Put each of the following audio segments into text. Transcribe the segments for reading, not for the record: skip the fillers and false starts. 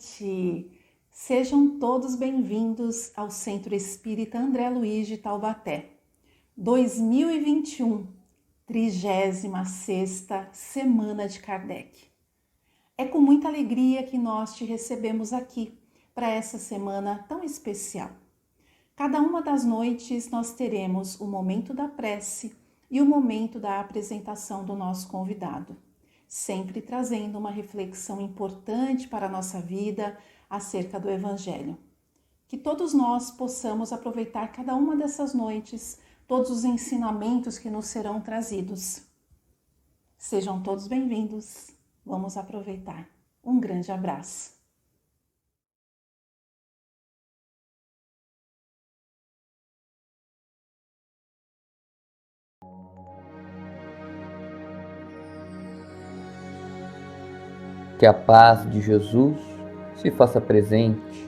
noite! Sejam todos bem-vindos ao Centro Espírita André Luiz de Taubaté. 2021, 36ª Semana de Kardec. É com muita alegria que nós te recebemos aqui para essa semana tão especial. Cada uma das noites nós teremos o momento da prece e o momento da apresentação do nosso convidado, sempre trazendo uma reflexão importante para a nossa vida acerca do Evangelho. Que todos nós possamos aproveitar cada uma dessas noites, todos os ensinamentos que nos serão trazidos. Sejam todos bem-vindos, vamos aproveitar. Um grande abraço. Que a paz de Jesus se faça presente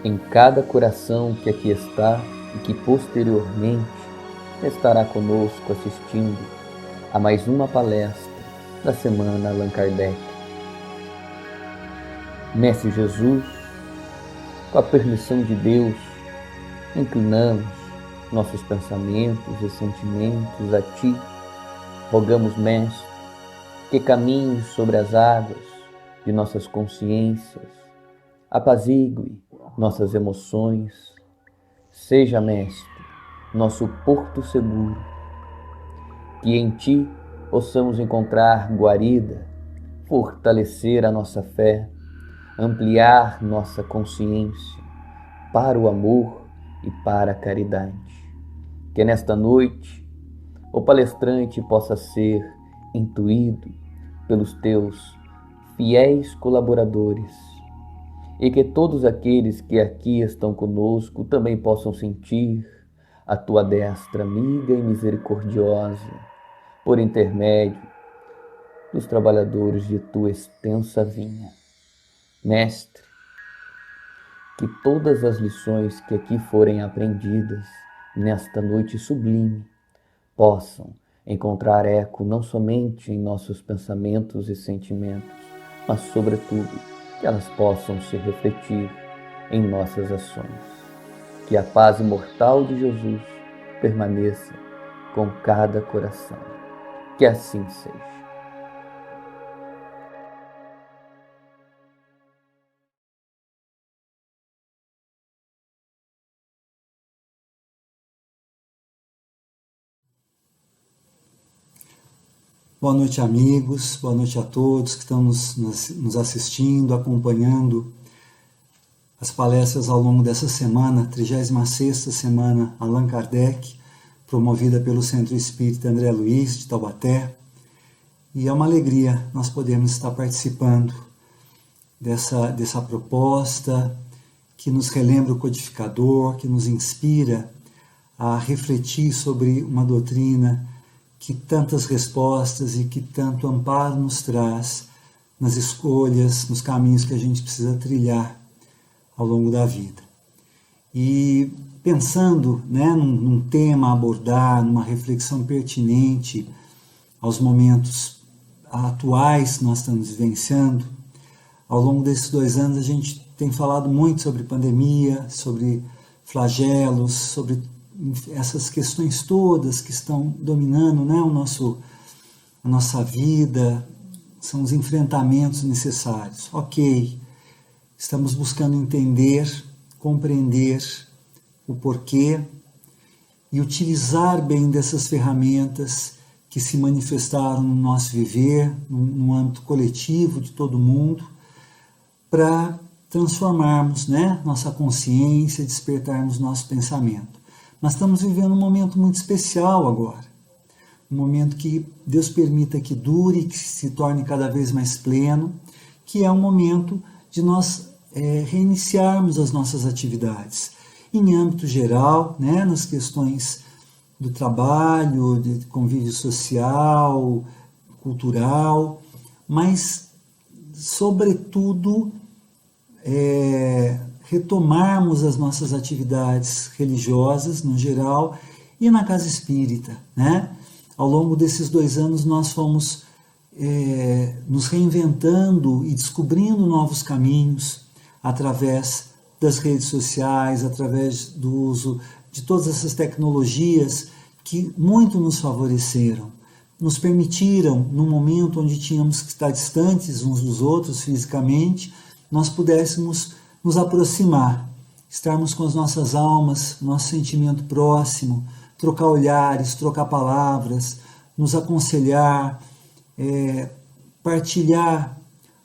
em cada coração que aqui está e que posteriormente estará conosco assistindo a mais uma palestra da Semana Allan Kardec. Mestre Jesus, com a permissão de Deus, inclinamos nossos pensamentos e sentimentos a Ti. Rogamos, Mestre, que caminhe sobre as águas de nossas consciências, apazigue nossas emoções, seja, Mestre, nosso porto seguro, que em Ti possamos encontrar guarida, fortalecer a nossa fé, ampliar nossa consciência para o amor e para a caridade. Que nesta noite o palestrante possa ser intuído pelos Teus fiéis colaboradores e que todos aqueles que aqui estão conosco também possam sentir a Tua destra amiga e misericordiosa por intermédio dos trabalhadores de Tua extensa vinha. Mestre, que todas as lições que aqui forem aprendidas nesta noite sublime possam encontrar eco não somente em nossos pensamentos e sentimentos, mas, sobretudo, que elas possam se refletir em nossas ações. Que a paz imortal de Jesus permaneça com cada coração. Que assim seja. Boa noite, amigos, boa noite a todos que estão nos assistindo, acompanhando as palestras ao longo dessa semana, 36ª Semana Allan Kardec, promovida pelo Centro Espírita André Luiz de Taubaté. E é uma alegria nós podermos estar participando dessa proposta que nos relembra o codificador, que nos inspira a refletir sobre uma doutrina que tantas respostas e que tanto amparo nos traz nas escolhas, nos caminhos que a gente precisa trilhar ao longo da vida. E pensando, num tema a abordar, numa reflexão pertinente aos momentos atuais que nós estamos vivenciando, ao longo desses 2 anos a gente tem falado muito sobre pandemia, sobre flagelos, sobre essas questões todas que estão dominando, a nossa vida, são os enfrentamentos necessários. Ok, estamos buscando entender, compreender o porquê e utilizar bem dessas ferramentas que se manifestaram no nosso viver, no âmbito coletivo de todo mundo, para transformarmos nossa consciência, despertarmos nosso pensamento. Nós estamos vivendo um momento muito especial agora, um momento que Deus permita que dure, que se torne cada vez mais pleno, que é um momento de nós reiniciarmos as nossas atividades, em âmbito geral, nas questões do trabalho, de convívio social, cultural, mas, sobretudo, retomarmos as nossas atividades religiosas, no geral, e na casa espírita. Ao longo desses 2 anos nós fomos nos reinventando e descobrindo novos caminhos através das redes sociais, através do uso de todas essas tecnologias que muito nos favoreceram, nos permitiram, num momento onde tínhamos que estar distantes uns dos outros fisicamente, nós pudéssemos nos aproximar, estarmos com as nossas almas, nosso sentimento próximo, trocar olhares, trocar palavras, nos aconselhar, partilhar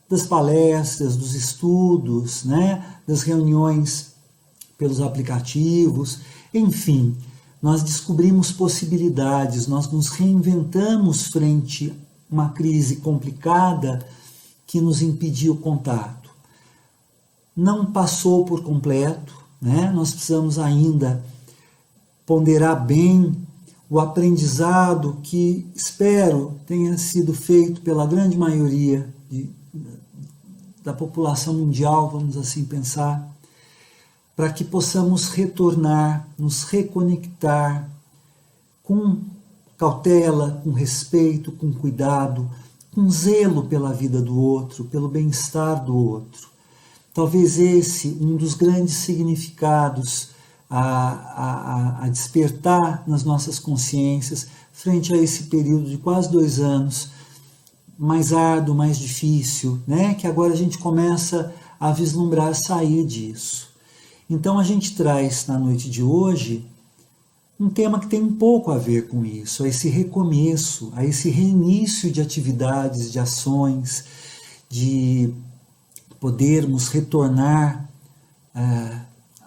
das palestras, dos estudos, né, das reuniões pelos aplicativos, enfim, nós descobrimos possibilidades, nós nos reinventamos frente a uma crise complicada que nos impediu o contato. Não passou por completo, né? Nós precisamos ainda ponderar bem o aprendizado que espero tenha sido feito pela grande maioria da população mundial, vamos assim pensar, para que possamos retornar, nos reconectar com cautela, com respeito, com cuidado, com zelo pela vida do outro, pelo bem-estar do outro. Talvez esse um dos grandes significados a despertar nas nossas consciências frente a esse período de quase 2 anos, mais árduo, mais difícil, né? Que agora a gente começa a vislumbrar sair disso. Então a gente traz na noite de hoje um tema que tem um pouco a ver com isso, a esse recomeço, a esse reinício de atividades, de ações, de podermos retornar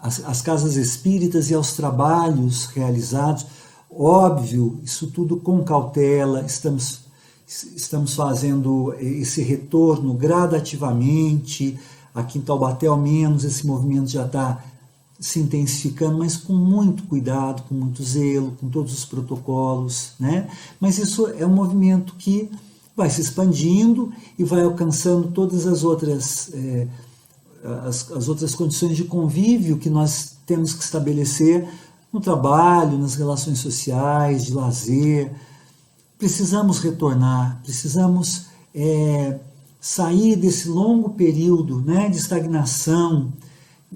às casas espíritas e aos trabalhos realizados. Óbvio, isso tudo com cautela, estamos fazendo esse retorno gradativamente. Aqui em Taubaté, ao menos, esse movimento já está se intensificando, mas com muito cuidado, com muito zelo, com todos os protocolos, né? Mas isso é um movimento que vai se expandindo e vai alcançando todas as outras as outras condições de convívio que nós temos que estabelecer no trabalho, nas relações sociais, de lazer. Precisamos retornar, precisamos sair desse longo período, né, de estagnação,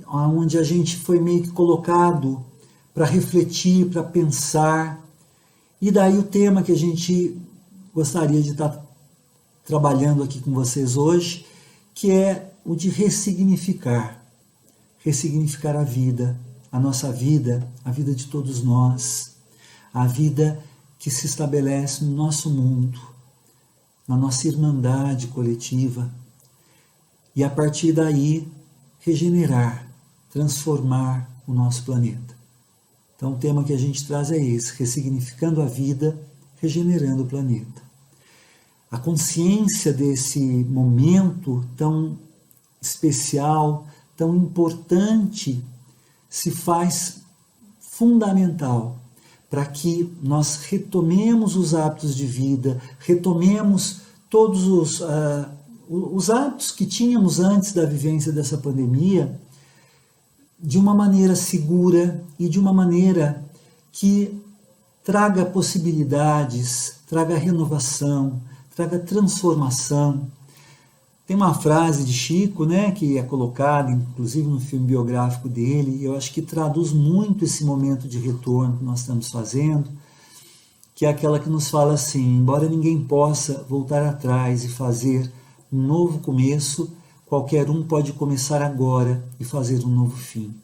onde a gente foi meio que colocado para refletir, para pensar. E daí o tema que a gente gostaria de estar trabalhando aqui com vocês hoje, que é o de ressignificar a vida, a nossa vida, a vida de todos nós, a vida que se estabelece no nosso mundo, na nossa irmandade coletiva, e a partir daí regenerar, transformar o nosso planeta. Então o tema que a gente traz é esse, ressignificando a vida, regenerando o planeta. A consciência desse momento tão especial, tão importante, se faz fundamental para que nós retomemos os hábitos de vida, retomemos todos os hábitos que tínhamos antes da vivência dessa pandemia, de uma maneira segura e de uma maneira que traga possibilidades, traga renovação, traga transformação. Tem uma frase de Chico, né, que é colocada, inclusive no filme biográfico dele, e eu acho que traduz muito esse momento de retorno que nós estamos fazendo, que é aquela que nos fala assim: embora ninguém possa voltar atrás e fazer um novo começo, qualquer um pode começar agora e fazer um novo fim.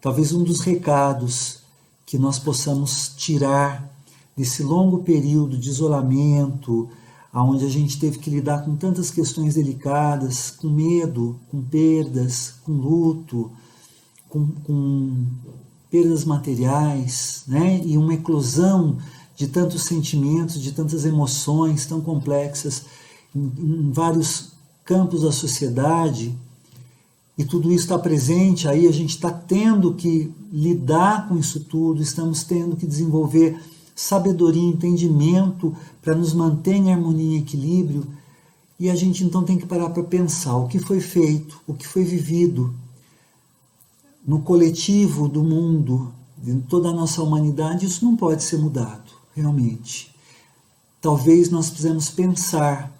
Talvez um dos recados que nós possamos tirar desse longo período de isolamento, onde a gente teve que lidar com tantas questões delicadas, com medo, com perdas, com luto, com perdas materiais, né? E uma eclosão de tantos sentimentos, de tantas emoções tão complexas em vários campos da sociedade, e tudo isso está presente, aí a gente está tendo que lidar com isso tudo, estamos tendo que desenvolver sabedoria e entendimento para nos manter em harmonia e equilíbrio, e a gente então tem que parar para pensar o que foi feito, o que foi vivido no coletivo do mundo, de toda a nossa humanidade. Isso não pode ser mudado, realmente. Talvez nós precisamos pensar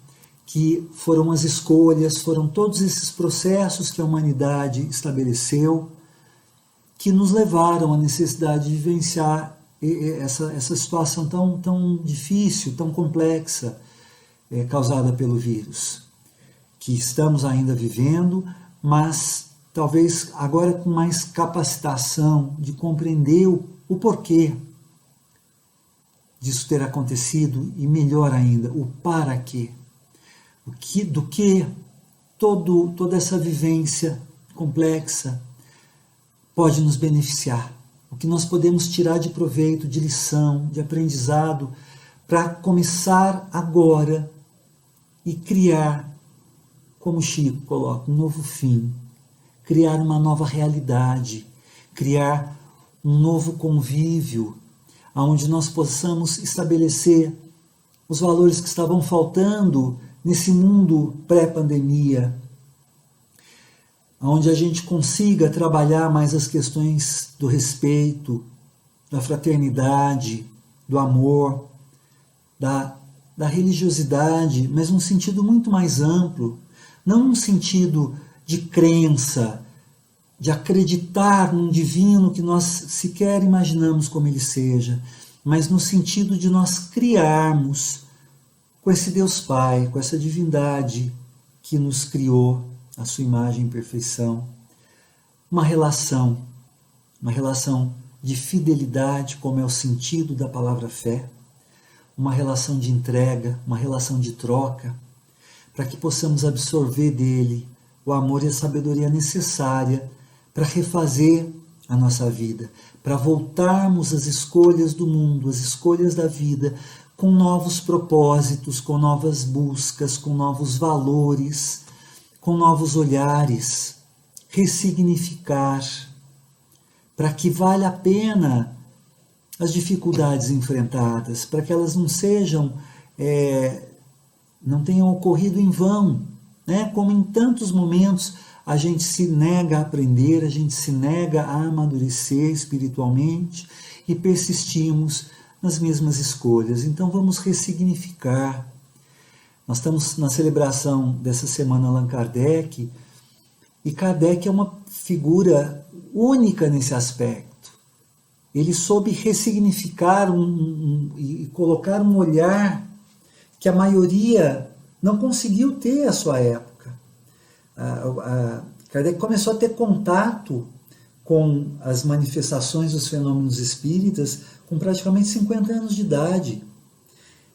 que foram as escolhas, foram todos esses processos que a humanidade estabeleceu, que nos levaram à necessidade de vivenciar essa situação tão difícil, tão complexa, causada pelo vírus, que estamos ainda vivendo, mas talvez agora com mais capacitação de compreender o porquê disso ter acontecido e, melhor ainda, o para quê. Do que toda essa vivência complexa pode nos beneficiar, o que nós podemos tirar de proveito, de lição, de aprendizado, para começar agora e criar, como Chico coloca, um novo fim, criar uma nova realidade, criar um novo convívio, onde nós possamos estabelecer os valores que estavam faltando nesse mundo pré-pandemia, onde a gente consiga trabalhar mais as questões do respeito, da fraternidade, do amor, da religiosidade, mas num sentido muito mais amplo, não num sentido de crença, de acreditar num divino que nós sequer imaginamos como ele seja, mas no sentido de nós criarmos com esse Deus Pai, com essa divindade que nos criou, a sua imagem e perfeição, uma relação de fidelidade, como é o sentido da palavra fé, uma relação de entrega, uma relação de troca, para que possamos absorver dele o amor e a sabedoria necessária para refazer a nossa vida, para voltarmos às escolhas do mundo, às escolhas da vida, com novos propósitos, com novas buscas, com novos valores, com novos olhares, ressignificar, para que valha a pena as dificuldades enfrentadas, para que elas não tenham ocorrido em vão, né? Como em tantos momentos a gente se nega a aprender, a gente se nega a amadurecer espiritualmente e persistimos nas mesmas escolhas. Então vamos ressignificar. Nós estamos na celebração dessa semana Allan Kardec, e Kardec é uma figura única nesse aspecto. Ele soube ressignificar e colocar um olhar que a maioria não conseguiu ter à sua época. Kardec começou a ter contato com as manifestações dos fenômenos espíritas com praticamente 50 anos de idade.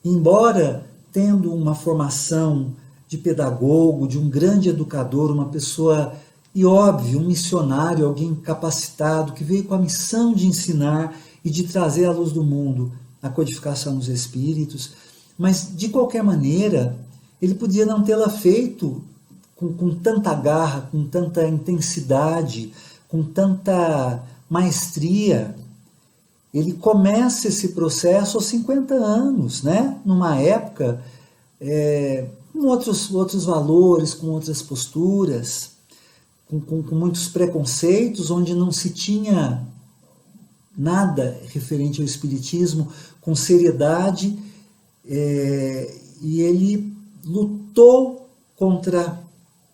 Embora tendo uma formação de pedagogo, de um grande educador, uma pessoa, e óbvio, um missionário, alguém capacitado, que veio com a missão de ensinar e de trazer à luz do mundo a codificação dos espíritos, mas de qualquer maneira, ele podia não tê-la feito com tanta garra, com tanta intensidade, com tanta maestria. Ele começa esse processo aos 50 anos, né? Numa época com outros valores, com outras posturas, com muitos preconceitos, onde não se tinha nada referente ao espiritismo com seriedade, e ele lutou contra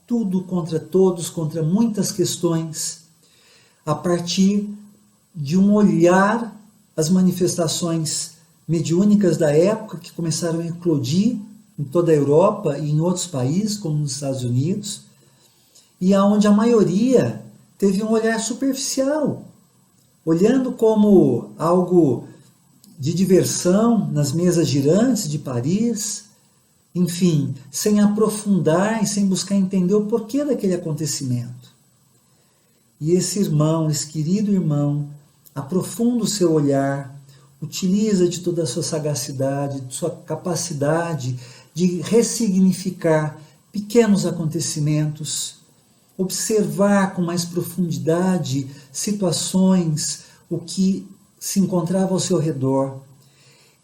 tudo, contra todos, contra muitas questões, a partir de um olhar as manifestações mediúnicas da época, que começaram a eclodir em toda a Europa e em outros países, como nos Estados Unidos, e aonde a maioria teve um olhar superficial, olhando como algo de diversão nas mesas girantes de Paris, enfim, sem aprofundar e sem buscar entender o porquê daquele acontecimento. E esse irmão, esse querido irmão, aprofunda o seu olhar, utiliza de toda a sua sagacidade, de sua capacidade de ressignificar pequenos acontecimentos, observar com mais profundidade situações, o que se encontrava ao seu redor.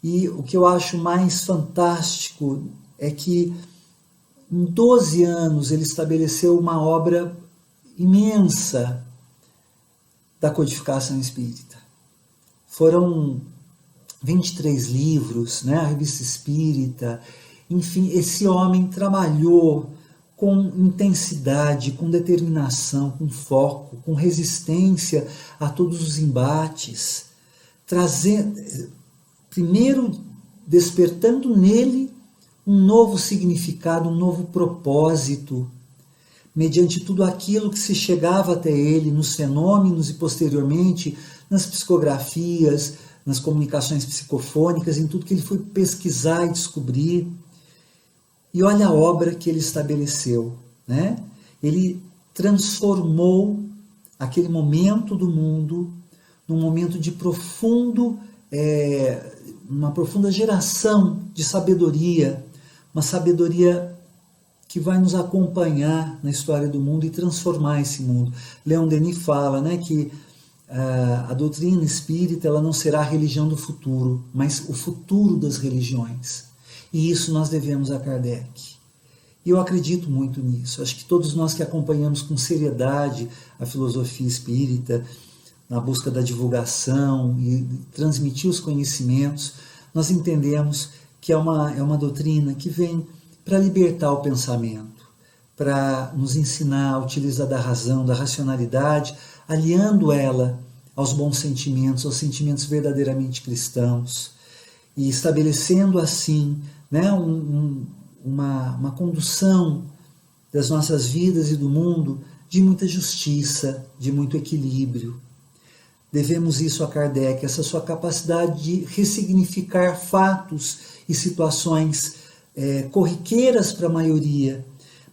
E o que eu acho mais fantástico é que em 12 anos ele estabeleceu uma obra imensa da codificação espírita. Foram 23 livros, né? A Revista Espírita, Enfim, esse homem trabalhou com intensidade, com determinação, com foco, com resistência a todos os embates, primeiro despertando nele um novo significado, um novo propósito, mediante tudo aquilo que se chegava até ele, nos fenômenos e posteriormente nas psicografias, nas comunicações psicofônicas, em tudo que ele foi pesquisar e descobrir. E olha a obra que ele estabeleceu, né? Ele transformou aquele momento do mundo num momento de uma profunda geração de sabedoria, uma sabedoria que vai nos acompanhar na história do mundo e transformar esse mundo. Leon Denis fala, né, que a doutrina espírita ela não será a religião do futuro, mas o futuro das religiões. E isso nós devemos a Kardec. E eu acredito muito nisso. Acho que todos nós que acompanhamos com seriedade a filosofia espírita, na busca da divulgação e transmitir os conhecimentos, nós entendemos que é uma doutrina que vem para libertar o pensamento, para nos ensinar a utilizar da razão, da racionalidade, aliando ela aos bons sentimentos, aos sentimentos verdadeiramente cristãos, e estabelecendo assim, né, uma condução das nossas vidas e do mundo de muita justiça, de muito equilíbrio. Devemos isso a Kardec, essa sua capacidade de ressignificar fatos e situações corriqueiras para a maioria,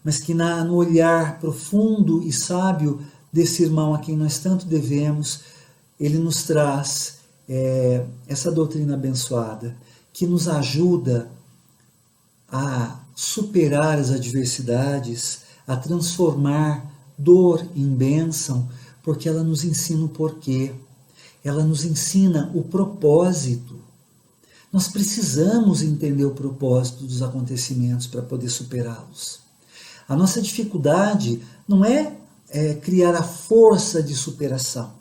mas que no olhar profundo e sábio desse irmão a quem nós tanto devemos, ele nos traz essa doutrina abençoada, que nos ajuda a superar as adversidades, a transformar dor em bênção, porque ela nos ensina o porquê, ela nos ensina o propósito. Nós precisamos entender o propósito dos acontecimentos para poder superá-los. A nossa dificuldade não é criar a força de superação.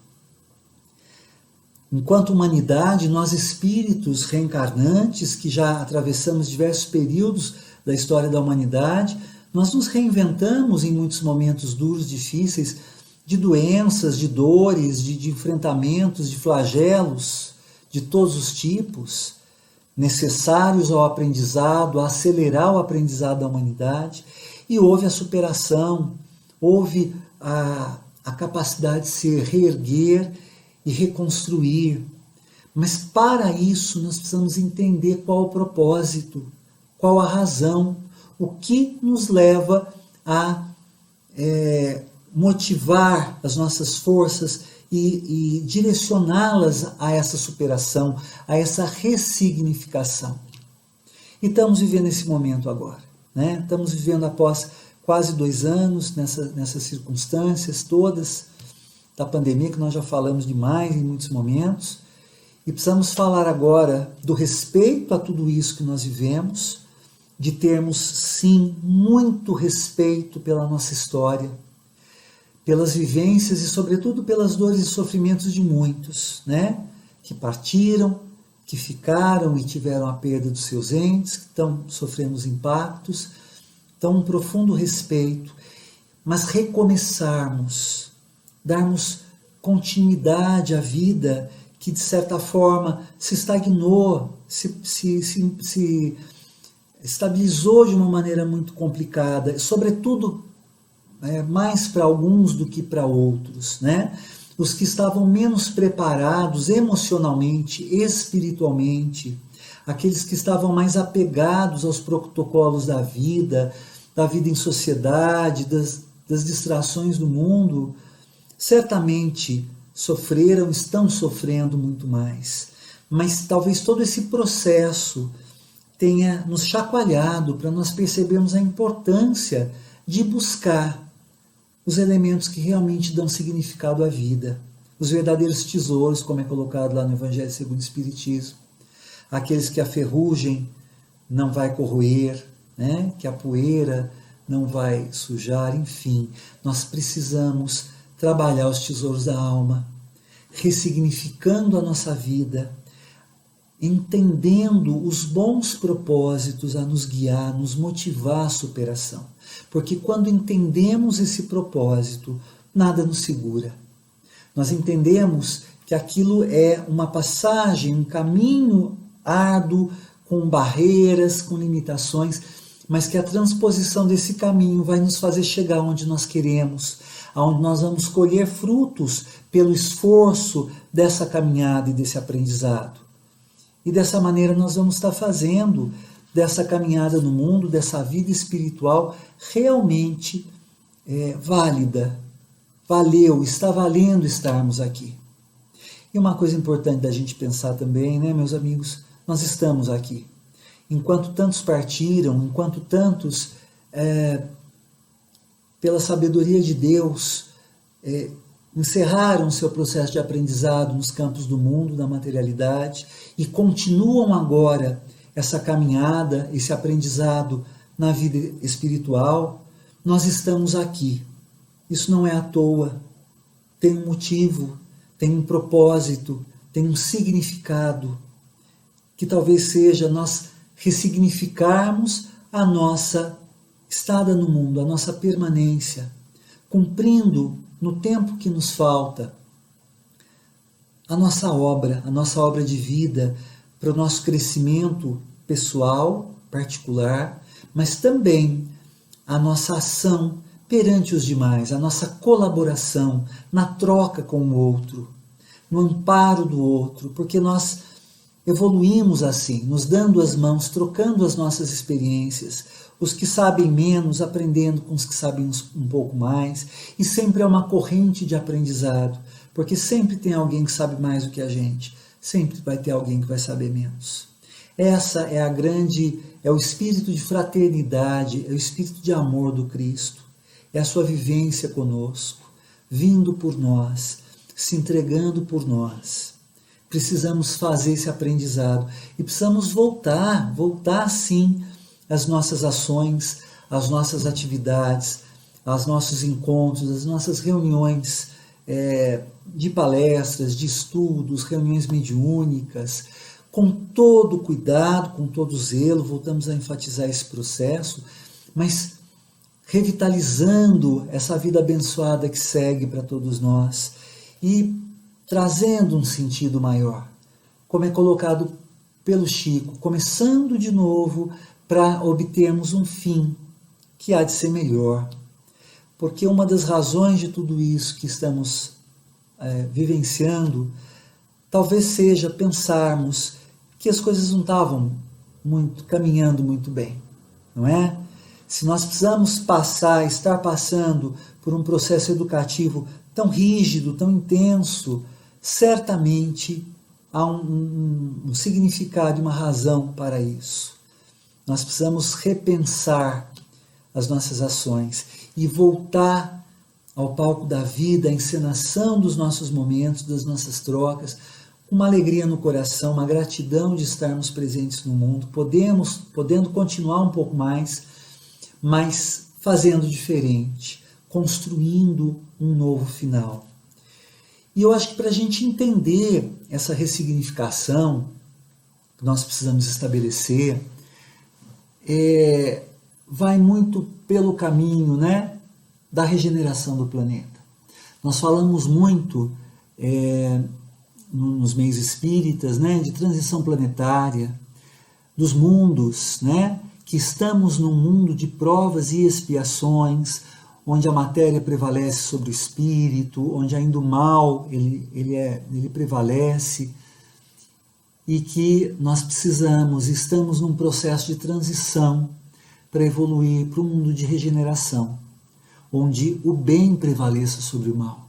Enquanto humanidade, nós espíritos reencarnantes, que já atravessamos diversos períodos da história da humanidade, nós nos reinventamos em muitos momentos duros, difíceis, de doenças, de dores, de enfrentamentos, de flagelos, de todos os tipos, necessários ao aprendizado, a acelerar o aprendizado da humanidade, e houve a superação, houve a capacidade de se reerguer e reconstruir. Mas para isso nós precisamos entender qual o propósito, qual a razão, o que nos leva a motivar as nossas forças e direcioná-las a essa superação, a essa ressignificação. E estamos vivendo esse momento agora, né? Estamos vivendo após quase 2 anos nessas circunstâncias todas da pandemia, que nós já falamos demais em muitos momentos, e precisamos falar agora do respeito a tudo isso que nós vivemos, de termos, sim, muito respeito pela nossa história, pelas vivências e, sobretudo, pelas dores e sofrimentos de muitos, né? Que partiram, que ficaram e tiveram a perda dos seus entes, que estão sofrendo os impactos. Então, um profundo respeito, mas recomeçarmos, darmos continuidade à vida que, de certa forma, se estagnou, se estabilizou de uma maneira muito complicada, sobretudo mais para alguns do que para outros, né? Os que estavam menos preparados emocionalmente, espiritualmente, aqueles que estavam mais apegados aos protocolos da vida em sociedade, das distrações do mundo, certamente sofreram, estão sofrendo muito mais. Mas talvez todo esse processo tenha nos chacoalhado para nós percebermos a importância de buscar os elementos que realmente dão significado à vida, os verdadeiros tesouros, como é colocado lá no Evangelho segundo o Espiritismo, aqueles que a ferrugem não vai corroer, né? Que a poeira não vai sujar, enfim, nós precisamos trabalhar os tesouros da alma, ressignificando a nossa vida, entendendo os bons propósitos a nos guiar, nos motivar à superação. Porque quando entendemos esse propósito, nada nos segura. Nós entendemos que aquilo é uma passagem, um caminho árduo, com barreiras, com limitações, mas que a transposição desse caminho vai nos fazer chegar onde nós queremos, aonde nós vamos colher frutos pelo esforço dessa caminhada e desse aprendizado. E dessa maneira nós vamos estar fazendo dessa caminhada no mundo, dessa vida espiritual, realmente válida. Valeu, está valendo estarmos aqui. E uma coisa importante da gente pensar também, né, meus amigos, nós estamos aqui. Enquanto tantos partiram, enquanto tantos, pela sabedoria de Deus, encerraram seu processo de aprendizado nos campos do mundo, da materialidade, e continuam agora essa caminhada, esse aprendizado na vida espiritual, nós estamos aqui. Isso não é à toa, tem um motivo, tem um propósito, tem um significado, que talvez seja nós ressignificarmos a nossa estada no mundo, a nossa permanência, cumprindo no tempo que nos falta a nossa obra de vida, para o nosso crescimento pessoal, particular, mas também a nossa ação perante os demais, a nossa colaboração na troca com o outro, no amparo do outro, porque nós evoluímos assim, nos dando as mãos, trocando as nossas experiências, os que sabem menos, aprendendo com os que sabem um pouco mais, e sempre é uma corrente de aprendizado, porque sempre tem alguém que sabe mais do que a gente, sempre vai ter alguém que vai saber menos. Essa é é o espírito de fraternidade, é o espírito de amor do Cristo, é a sua vivência conosco, vindo por nós, se entregando por nós. Precisamos fazer esse aprendizado e precisamos voltar sim às nossas ações, às nossas atividades, aos nossos encontros, às nossas reuniões de palestras, de estudos, reuniões mediúnicas, com todo cuidado, com todo zelo, voltamos a enfatizar esse processo, mas revitalizando essa vida abençoada que segue para todos nós e trazendo um sentido maior, como é colocado pelo Chico, começando de novo para obtermos um fim que há de ser melhor. Porque uma das razões de tudo isso que estamos vivenciando, talvez seja pensarmos que as coisas não estavam caminhando muito bem, não é? Se nós precisamos estar passando por um processo educativo tão rígido, tão intenso, certamente há um significado e uma razão para isso. Nós precisamos repensar as nossas ações e voltar ao palco da vida, à encenação dos nossos momentos, das nossas trocas, com uma alegria no coração, uma gratidão de estarmos presentes no mundo, podendo continuar um pouco mais, mas fazendo diferente, construindo um novo final. E eu acho que para a gente entender essa ressignificação que nós precisamos estabelecer, vai muito pelo caminho, né, da regeneração do planeta. Nós falamos muito nos meios espíritas, né, de transição planetária, dos mundos, né, que estamos num mundo de provas e expiações, onde a matéria prevalece sobre o espírito, onde ainda o mal ele prevalece, e que nós estamos num processo de transição para evoluir para um mundo de regeneração, onde o bem prevaleça sobre o mal,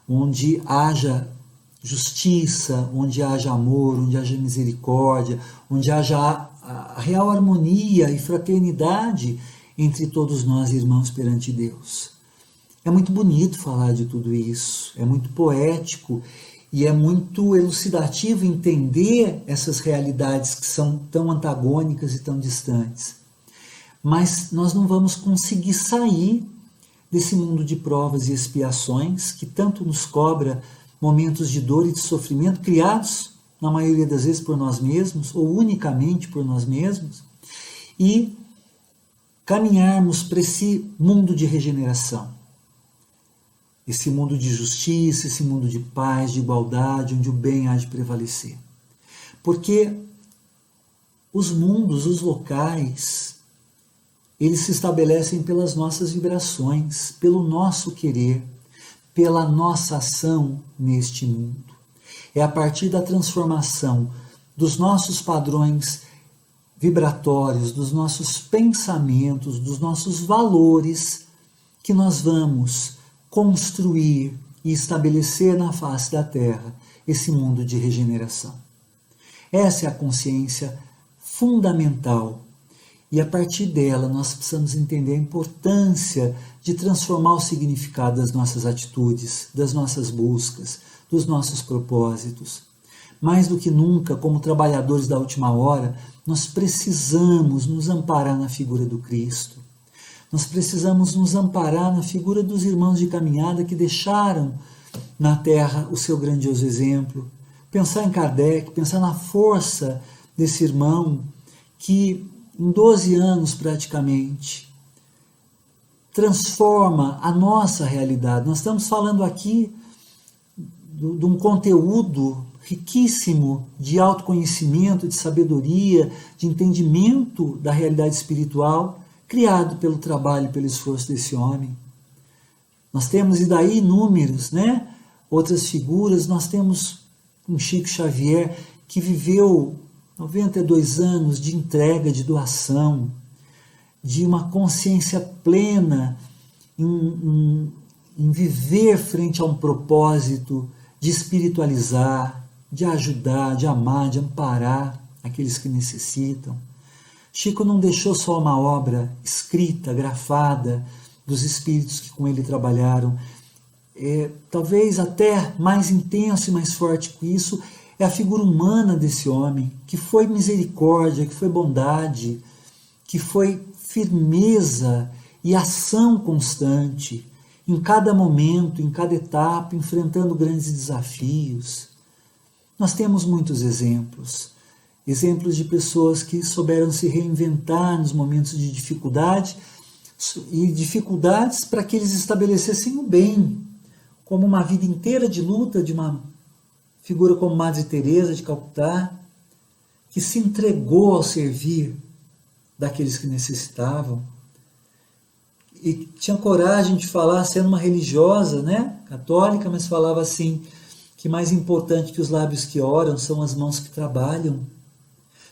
onde haja justiça, onde haja amor, onde haja misericórdia, onde haja a real harmonia e fraternidade entre todos nós, irmãos, perante Deus. É muito bonito falar de tudo isso, é muito poético e é muito elucidativo entender essas realidades que são tão antagônicas e tão distantes. Mas nós não vamos conseguir sair desse mundo de provas e expiações que tanto nos cobra momentos de dor e de sofrimento criados na maioria das vezes por nós mesmos, ou unicamente por nós mesmos, e caminharmos para esse mundo de regeneração, esse mundo de justiça, esse mundo de paz, de igualdade, onde o bem há de prevalecer. Porque os mundos, os locais, eles se estabelecem pelas nossas vibrações, pelo nosso querer, pela nossa ação neste mundo. É a partir da transformação dos nossos padrões vibratórios, dos nossos pensamentos, dos nossos valores, que nós vamos construir e estabelecer na face da Terra esse mundo de regeneração. Essa é a consciência fundamental. E a partir dela nós precisamos entender a importância de transformar o significado das nossas atitudes, das nossas buscas, dos nossos propósitos. Mais do que nunca, como trabalhadores da última hora, nós precisamos nos amparar na figura do Cristo. Nós precisamos nos amparar na figura dos irmãos de caminhada que deixaram na Terra o seu grandioso exemplo. Pensar em Kardec, pensar na força desse irmão que, em 12 anos praticamente, transforma a nossa realidade. Nós estamos falando aqui de um conteúdo riquíssimo de autoconhecimento, de sabedoria, de entendimento da realidade espiritual, criado pelo trabalho e pelo esforço desse homem. Nós temos, e daí, inúmeros, outras figuras. Nós temos um Chico Xavier que viveu 92 anos de entrega, de doação, de uma consciência plena em viver frente a um propósito de espiritualizar, de ajudar, de amar, de amparar aqueles que necessitam. Chico não deixou só uma obra escrita, grafada, dos espíritos que com ele trabalharam. Talvez até mais intenso e mais forte que isso, é a figura humana desse homem, que foi misericórdia, que foi bondade, que foi firmeza e ação constante, em cada momento, em cada etapa, enfrentando grandes desafios. Nós temos muitos exemplos de pessoas que souberam se reinventar nos momentos de dificuldade, e dificuldades para que eles estabelecessem o bem, como uma vida inteira de luta de uma figura como Madre Teresa de Calcutá, que se entregou ao servir daqueles que necessitavam, e tinha coragem de falar, sendo uma religiosa, católica, mas falava assim, que mais importante que os lábios que oram são as mãos que trabalham.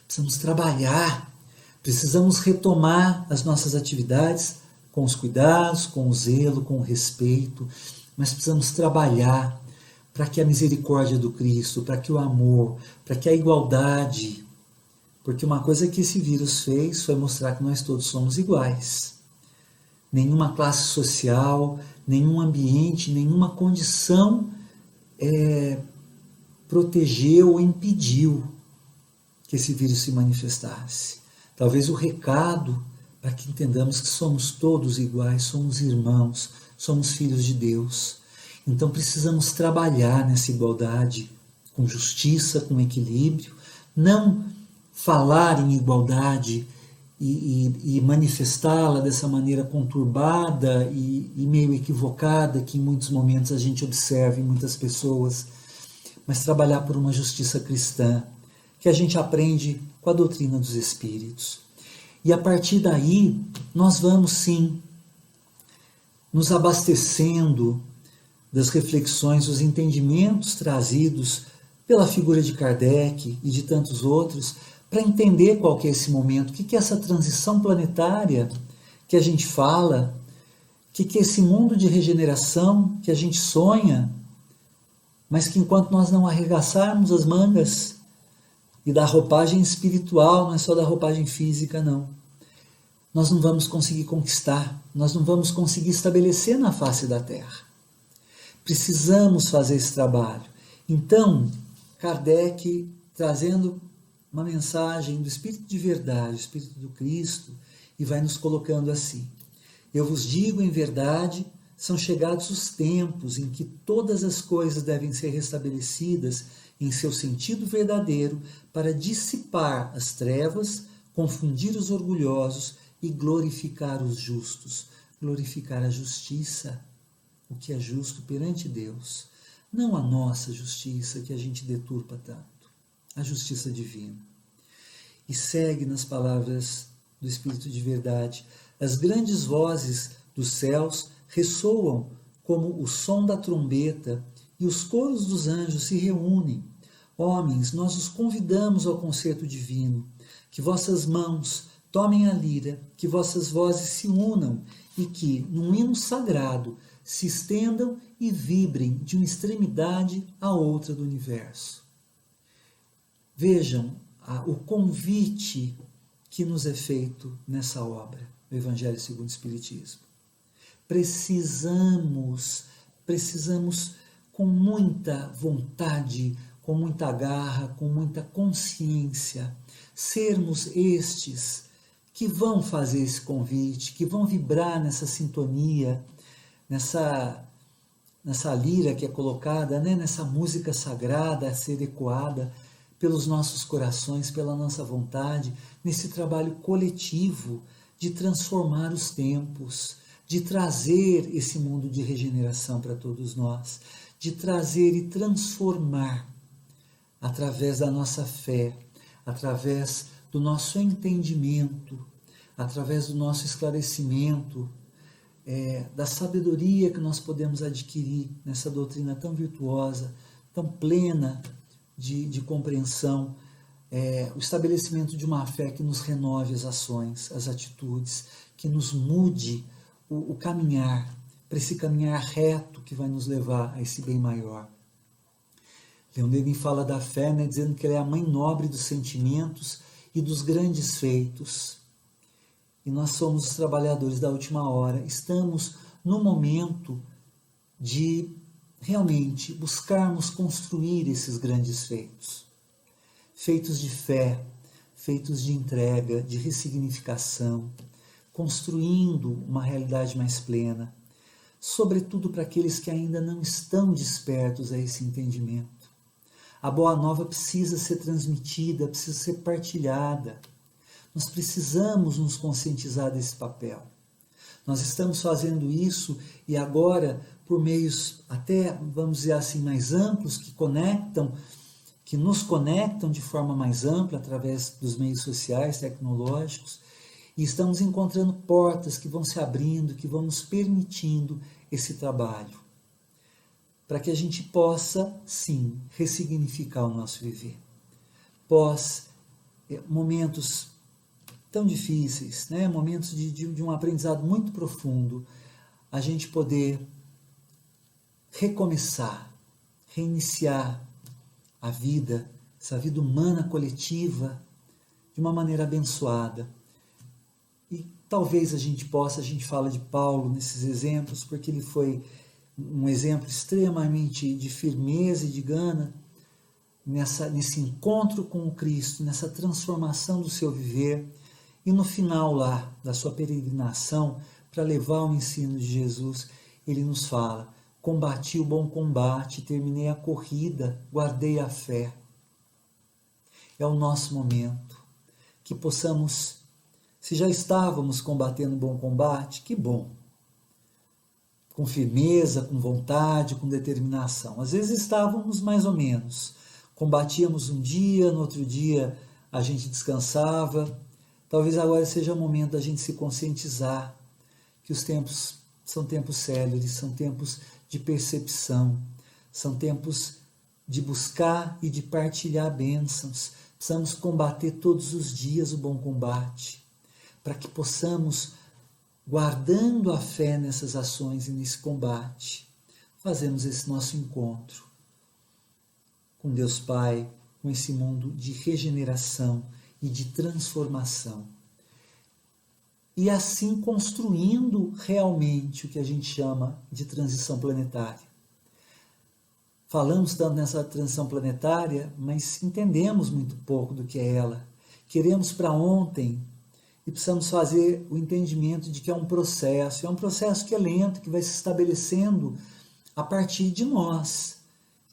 Precisamos trabalhar, precisamos retomar as nossas atividades com os cuidados, com o zelo, com o respeito, mas precisamos trabalhar para que a misericórdia do Cristo, para que o amor, para que a igualdade, porque uma coisa que esse vírus fez foi mostrar que nós todos somos iguais. Nenhuma classe social, nenhum ambiente, nenhuma condição protegeu ou impediu que esse vírus se manifestasse. Talvez o recado para que entendamos que somos todos iguais, somos irmãos, somos filhos de Deus. Então precisamos trabalhar nessa igualdade com justiça, com equilíbrio, não falar em igualdade e manifestá-la dessa maneira conturbada e meio equivocada que em muitos momentos a gente observa em muitas pessoas, mas trabalhar por uma justiça cristã, que a gente aprende com a doutrina dos Espíritos. E a partir daí, nós vamos sim nos abastecendo das reflexões, dos entendimentos trazidos pela figura de Kardec e de tantos outros, para entender qual que é esse momento, o que é essa transição planetária que a gente fala, o que é esse mundo de regeneração que a gente sonha, mas que enquanto nós não arregaçarmos as mangas e da roupagem espiritual, não é só da roupagem física, não, nós não vamos conseguir conquistar, nós não vamos conseguir estabelecer na face da Terra. Precisamos fazer esse trabalho. Então, Kardec, trazendo uma mensagem do Espírito de verdade, o Espírito do Cristo, e vai nos colocando assim: eu vos digo em verdade, são chegados os tempos em que todas as coisas devem ser restabelecidas em seu sentido verdadeiro, para dissipar as trevas, confundir os orgulhosos e glorificar os justos. Glorificar a justiça, o que é justo perante Deus. Não a nossa justiça, que a gente deturpa tanto. A justiça divina. E segue nas palavras do Espírito de verdade. As grandes vozes dos céus ressoam como o som da trombeta, e os coros dos anjos se reúnem. Homens, nós os convidamos ao concerto divino. Que vossas mãos tomem a lira, que vossas vozes se unam e que, num hino sagrado, se estendam e vibrem de uma extremidade à outra do universo. Vejam o convite que nos é feito nessa obra, o Evangelho segundo o Espiritismo. Precisamos com muita vontade, com muita garra, com muita consciência, sermos estes que vão fazer esse convite, que vão vibrar nessa sintonia, nessa lira que é colocada, né? Nessa música sagrada a ser ecoada pelos nossos corações, pela nossa vontade, nesse trabalho coletivo de transformar os tempos, de trazer esse mundo de regeneração para todos nós, de trazer e transformar através da nossa fé, através do nosso entendimento, através do nosso esclarecimento, da sabedoria que nós podemos adquirir nessa doutrina tão virtuosa, tão plena de compreensão, o estabelecimento de uma fé que nos renove as ações, as atitudes, que nos mude o caminhar, para esse caminhar reto que vai nos levar a esse bem maior. Leon Denis fala da fé, né, dizendo que ela é a mãe nobre dos sentimentos e dos grandes feitos. E nós somos os trabalhadores da última hora. Estamos no momento de realmente buscarmos construir esses grandes feitos. Feitos de fé, feitos de entrega, de ressignificação, construindo uma realidade mais plena, sobretudo para aqueles que ainda não estão despertos a esse entendimento. A boa nova precisa ser transmitida, precisa ser partilhada. Nós precisamos nos conscientizar desse papel. Nós estamos fazendo isso e agora por meios até, vamos dizer assim, mais amplos, que nos conectam de forma mais ampla através dos meios sociais, tecnológicos, e estamos encontrando portas que vão se abrindo, que vão nos permitindo esse trabalho, para que a gente possa, sim, ressignificar o nosso viver. Pós momentos tão difíceis, né? Momentos de um aprendizado muito profundo, a gente poder recomeçar, reiniciar a vida, essa vida humana coletiva, de uma maneira abençoada. E talvez a gente fala de Paulo nesses exemplos, porque ele foi um exemplo extremamente de firmeza e de gana nesse encontro com o Cristo, nessa transformação do seu viver, e no final lá da sua peregrinação para levar o ensino de Jesus, ele nos fala: combati o bom combate, terminei a corrida, guardei a fé. É o nosso momento, que possamos, se já estávamos combatendo o bom combate, que bom, com firmeza, com vontade, com determinação. Às vezes estávamos mais ou menos, combatíamos um dia, no outro dia a gente descansava. Talvez agora seja o momento da gente se conscientizar que os tempos são tempos céleres, são tempos de percepção, são tempos de buscar e de partilhar bênçãos. Precisamos combater todos os dias o bom combate, para que possamos, guardando a fé nessas ações e nesse combate, fazermos esse nosso encontro com Deus Pai, com esse mundo de regeneração e de transformação. E assim construindo realmente o que a gente chama de transição planetária. Falamos tanto nessa transição planetária, mas entendemos muito pouco do que é ela. Queremos para ontem e precisamos fazer o entendimento de que é um processo que é lento, que vai se estabelecendo a partir de nós.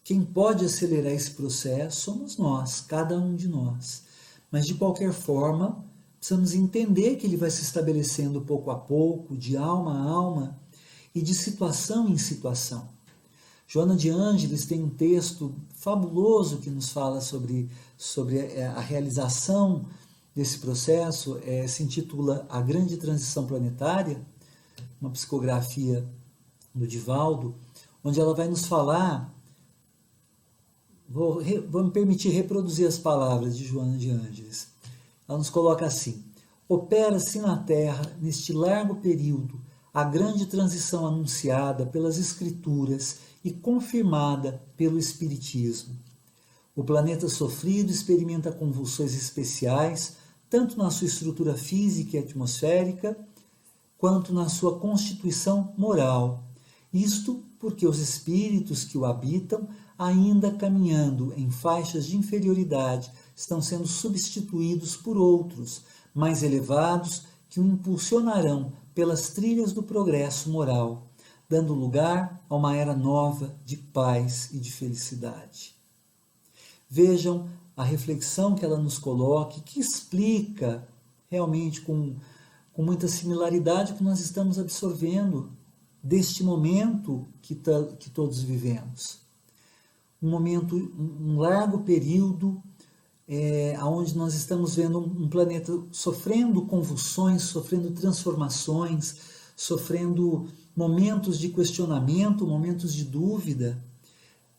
Quem pode acelerar esse processo somos nós, cada um de nós. Mas, de qualquer forma, precisamos entender que ele vai se estabelecendo pouco a pouco, de alma a alma e de situação em situação. Joana de Ângeles tem um texto fabuloso que nos fala sobre a realização desse processo, se intitula A Grande Transição Planetária, uma psicografia do Divaldo, onde ela vai nos falar, vou me permitir reproduzir as palavras de Joana de Ângeles. Ela nos coloca assim: opera-se na Terra, neste largo período, a grande transição anunciada pelas Escrituras e confirmada pelo Espiritismo. O planeta sofrido experimenta convulsões especiais, tanto na sua estrutura física e atmosférica, quanto na sua constituição moral. Isto porque os espíritos que o habitam, ainda caminhando em faixas de inferioridade, estão sendo substituídos por outros, mais elevados, que o impulsionarão pelas trilhas do progresso moral, dando lugar a uma era nova de paz e de felicidade. Vejam a reflexão que ela nos coloca, que explica realmente com muita similaridade o que nós estamos absorvendo deste momento que todos vivemos. Um momento, um largo período, onde nós estamos vendo um planeta sofrendo convulsões, sofrendo transformações, sofrendo momentos de questionamento, momentos de dúvida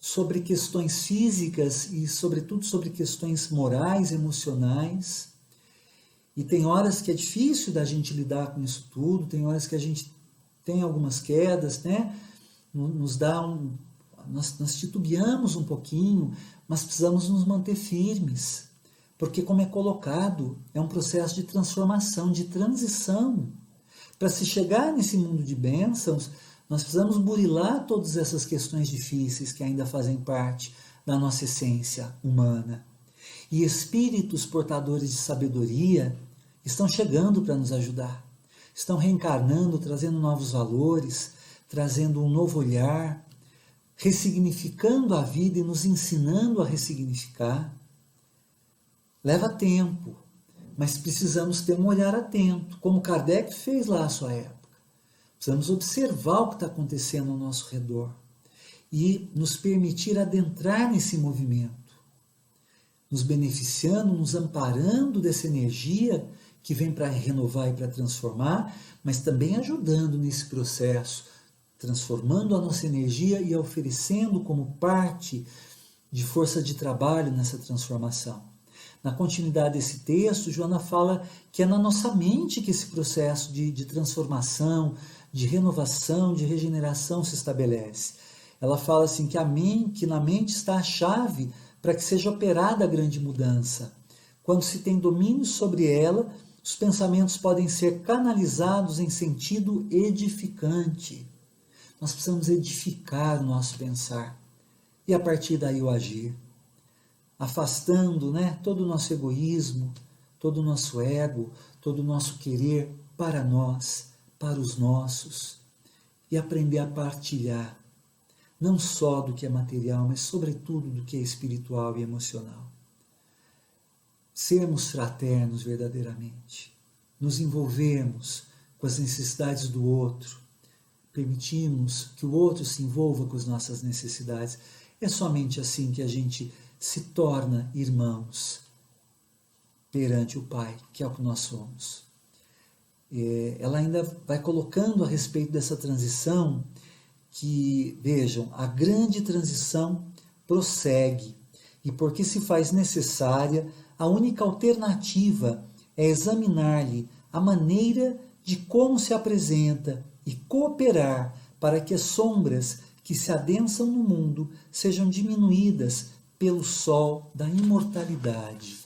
sobre questões físicas e, sobretudo, sobre questões morais, emocionais. E tem horas que é difícil da gente lidar com isso tudo, tem horas que a gente tem algumas quedas, né? Nós titubeamos um pouquinho, mas precisamos nos manter firmes, porque, como é colocado, é um processo de transformação, de transição. Para se chegar nesse mundo de bênçãos, nós precisamos burilar todas essas questões difíceis que ainda fazem parte da nossa essência humana. E espíritos portadores de sabedoria estão chegando para nos ajudar, estão reencarnando, trazendo novos valores, trazendo um novo olhar, ressignificando a vida e nos ensinando a ressignificar. Leva tempo, mas precisamos ter um olhar atento, como Kardec fez lá à sua época. Precisamos observar o que está acontecendo ao nosso redor e nos permitir adentrar nesse movimento, nos beneficiando, nos amparando dessa energia que vem para renovar e para transformar, mas também ajudando nesse processo, transformando a nossa energia e oferecendo como parte de força de trabalho nessa transformação. Na continuidade desse texto, Joana fala que é na nossa mente que esse processo de transformação, de renovação, de regeneração se estabelece. Ela fala assim que na mente está a chave para que seja operada a grande mudança. Quando se tem domínio sobre ela, os pensamentos podem ser canalizados em sentido edificante. Nós precisamos edificar o nosso pensar e a partir daí o agir, afastando, todo o nosso egoísmo, todo o nosso ego, todo o nosso querer para nós, para os nossos, e aprender a partilhar, não só do que é material, mas sobretudo do que é espiritual e emocional. Sermos fraternos verdadeiramente, nos envolvermos com as necessidades do outro, permitirmos que o outro se envolva com as nossas necessidades. É somente assim que a gente se torna irmãos perante o Pai, que é o que nós somos. Ela ainda vai colocando a respeito dessa transição que, vejam, a grande transição prossegue e porque se faz necessária, a única alternativa é examinar-lhe a maneira de como se apresenta e cooperar para que as sombras que se adensam no mundo sejam diminuídas pelo sol da imortalidade.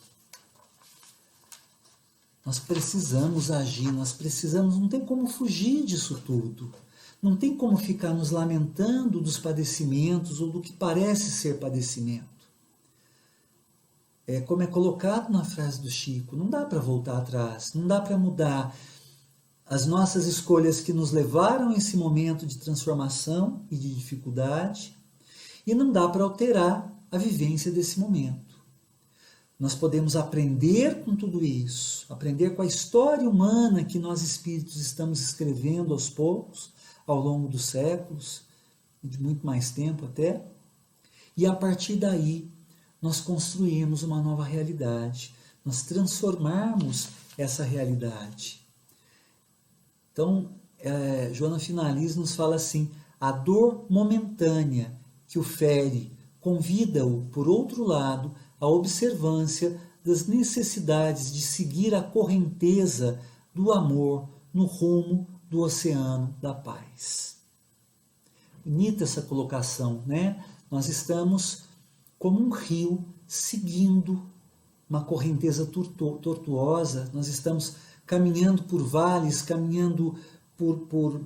Nós precisamos agir, não tem como fugir disso tudo. Não tem como ficar nos lamentando dos padecimentos ou do que parece ser padecimento. Como é colocado na frase do Chico, não dá para voltar atrás, não dá para mudar as nossas escolhas que nos levaram a esse momento de transformação e de dificuldade, E não dá para alterar a vivência desse momento. Nós podemos aprender com tudo isso, aprender com a história humana que nós espíritos estamos escrevendo aos poucos, ao longo dos séculos, e de muito mais tempo até, e a partir daí nós construímos uma nova realidade, nós transformarmos essa realidade. Então, Joana finaliza, nos fala assim: a dor momentânea que o fere convida-o, por outro lado, à observância das necessidades de seguir a correnteza do amor no rumo do oceano da paz. Bonita essa colocação, né? Nós estamos como um rio seguindo uma correnteza tortuosa, nós estamos caminhando por vales, caminhando por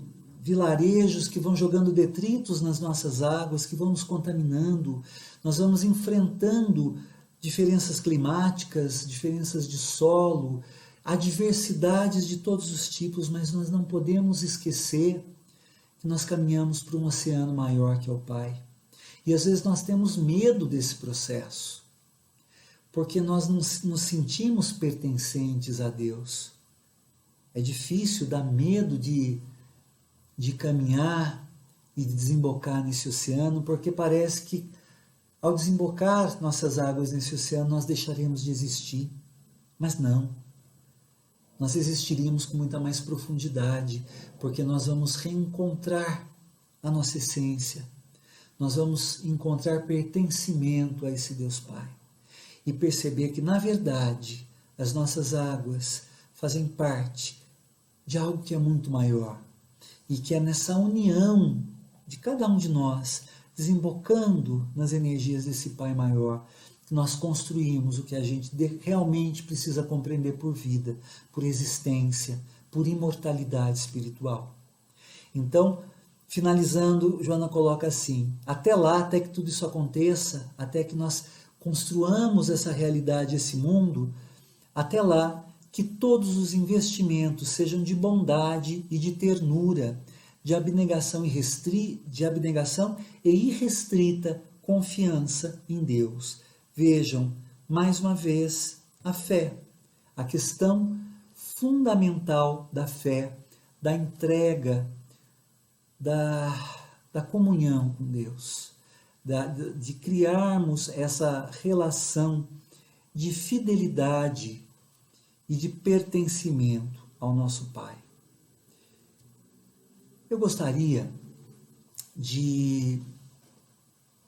vilarejos que vão jogando detritos nas nossas águas, que vão nos contaminando. Nós vamos enfrentando diferenças climáticas, diferenças de solo, adversidades de todos os tipos, mas nós não podemos esquecer que nós caminhamos para um oceano maior que é o Pai. E às vezes nós temos medo desse processo, porque nós nos sentimos pertencentes a Deus. É difícil, dá medo de caminhar e de desembocar nesse oceano, porque parece que ao desembocar nossas águas nesse oceano nós deixaremos de existir. Mas não. Nós existiríamos com muita mais profundidade, porque nós vamos reencontrar a nossa essência. Nós vamos encontrar pertencimento a esse Deus Pai. E perceber que, na verdade, as nossas águas fazem parte de algo que é muito maior. E que é nessa união de cada um de nós, desembocando nas energias desse Pai maior, que nós construímos o que a gente realmente precisa compreender por vida, por existência, por imortalidade espiritual. Então, finalizando, Joana coloca assim: até lá, até que tudo isso aconteça, até que nós construamos essa realidade, esse mundo, até lá, que todos os investimentos sejam de bondade e de ternura, de abnegação e irrestrita confiança em Deus. Vejam, mais uma vez, a fé, a questão fundamental da fé, da entrega, da comunhão com Deus, de criarmos essa relação de fidelidade e de pertencimento ao nosso Pai. Eu gostaria de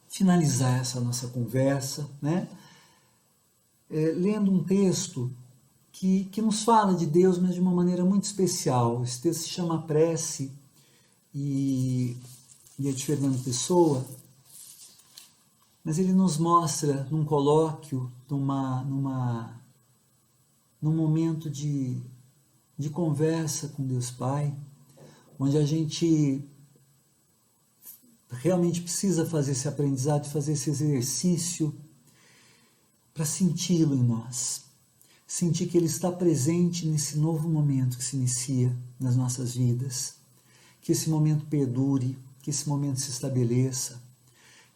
finalizar essa nossa conversa, né, lendo um texto que nos fala de Deus, mas de uma maneira muito especial. Esse texto se chama Prece e é de Fernando Pessoa, mas ele nos mostra num colóquio, num momento de conversa com Deus Pai, onde a gente realmente precisa fazer esse aprendizado, fazer esse exercício para senti-lo em nós. Sentir que Ele está presente nesse novo momento que se inicia nas nossas vidas. Que esse momento perdure, que esse momento se estabeleça,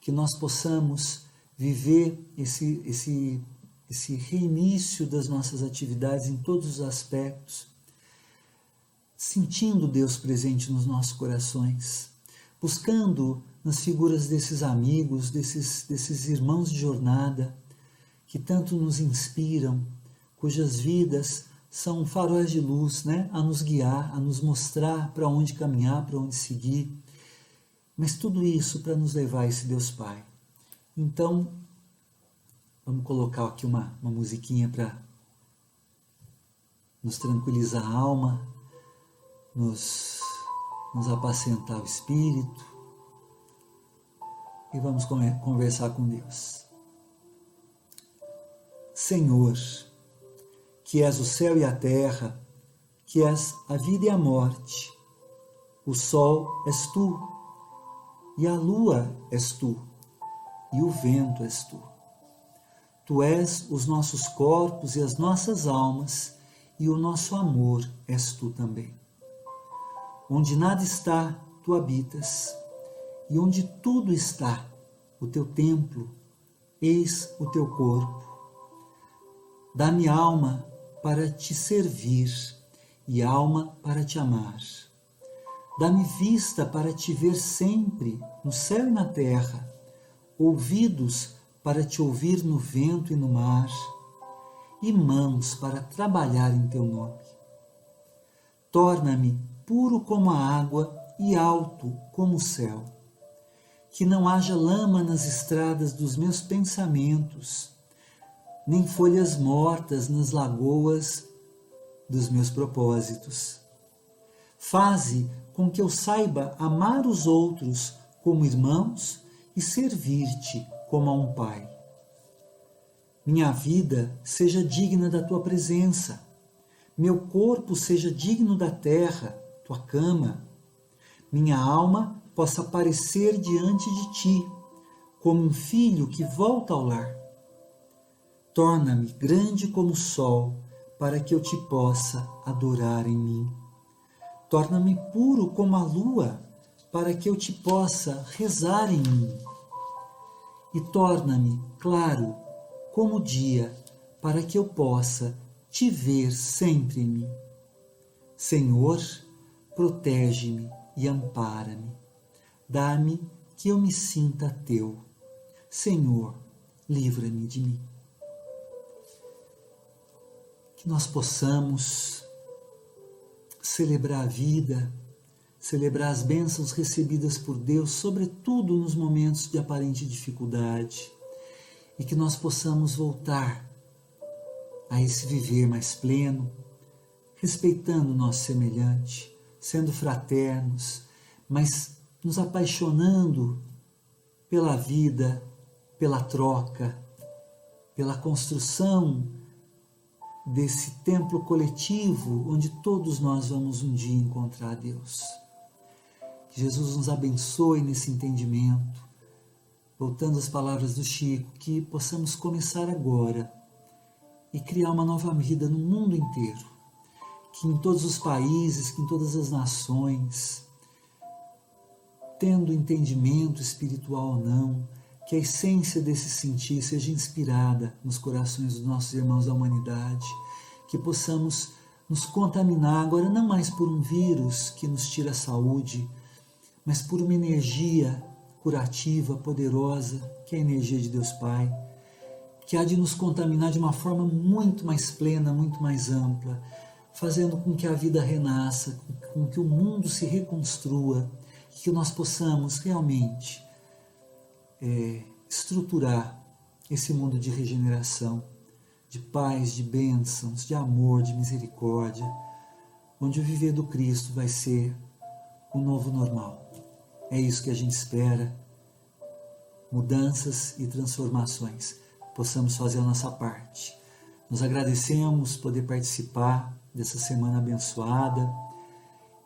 que nós possamos viver esse reinício das nossas atividades em todos os aspectos, sentindo Deus presente nos nossos corações, buscando nas figuras desses amigos, desses irmãos de jornada, que tanto nos inspiram, cujas vidas são faróis de luz, né? A nos guiar, a nos mostrar para onde caminhar, para onde seguir, mas tudo isso para nos levar a esse Deus Pai. Então, vamos colocar aqui uma musiquinha para nos tranquilizar a alma, nos apacentar o espírito, e vamos conversar com Deus. Senhor, que és o céu e a terra, que és a vida e a morte, o sol és tu, e a lua és tu, e o vento és tu. Tu és os nossos corpos e as nossas almas, e o nosso amor és tu também. Onde nada está, tu habitas, e onde tudo está, o teu templo, eis o teu corpo. Dá-me alma para te servir e alma para te amar. Dá-me vista para te ver sempre, no céu e na terra, ouvidos para te ouvir no vento e no mar, e mãos para trabalhar em teu nome. Torna-me puro como a água e alto como o céu. Que não haja lama nas estradas dos meus pensamentos, nem folhas mortas nas lagoas dos meus propósitos. Faze com que eu saiba amar os outros como irmãos e servir-te como a um pai. Minha vida seja digna da tua presença, meu corpo seja digno da terra, tua cama. Minha alma possa aparecer diante de ti, como um filho que volta ao lar. Torna-me grande como o sol, para que eu te possa adorar em mim. Torna-me puro como a lua, para que eu te possa rezar em mim. E torna-me claro como o dia, para que eu possa te ver sempre em mim. Senhor, protege-me e ampara-me. Dá-me que eu me sinta teu. Senhor, livra-me de mim. Que nós possamos celebrar a vida, celebrar as bênçãos recebidas por Deus, sobretudo nos momentos de aparente dificuldade, e que nós possamos voltar a esse viver mais pleno, respeitando o nosso semelhante, sendo fraternos, mas nos apaixonando pela vida, pela troca, pela construção desse templo coletivo onde todos nós vamos um dia encontrar Deus. Que Jesus nos abençoe nesse entendimento. Voltando às palavras do Chico, que possamos começar agora e criar uma nova vida no mundo inteiro. Que em todos os países, que em todas as nações, tendo entendimento espiritual ou não, que a essência desse sentir seja inspirada nos corações dos nossos irmãos da humanidade, que possamos nos contaminar agora não mais por um vírus que nos tira a saúde, mas por uma energia curativa, poderosa, que é a energia de Deus Pai, que há de nos contaminar de uma forma muito mais plena, muito mais ampla, fazendo com que a vida renasça, com que o mundo se reconstrua, e que nós possamos realmente estruturar esse mundo de regeneração, de paz, de bênçãos, de amor, de misericórdia, onde o viver do Cristo vai ser o novo normal. É isso que a gente espera, mudanças e transformações. Possamos fazer a nossa parte. Nos agradecemos poder participar dessa semana abençoada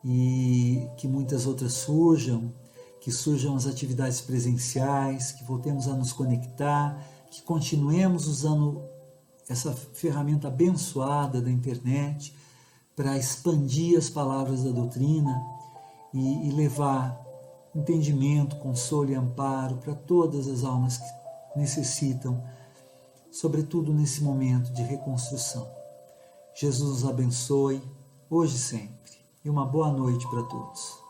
e que muitas outras surjam, que surjam as atividades presenciais, que voltemos a nos conectar, que continuemos usando essa ferramenta abençoada da internet para expandir as palavras da doutrina e levar entendimento, consolo e amparo para todas as almas que necessitam, sobretudo nesse momento de reconstrução. Jesus os abençoe, hoje e sempre, e uma boa noite para todos.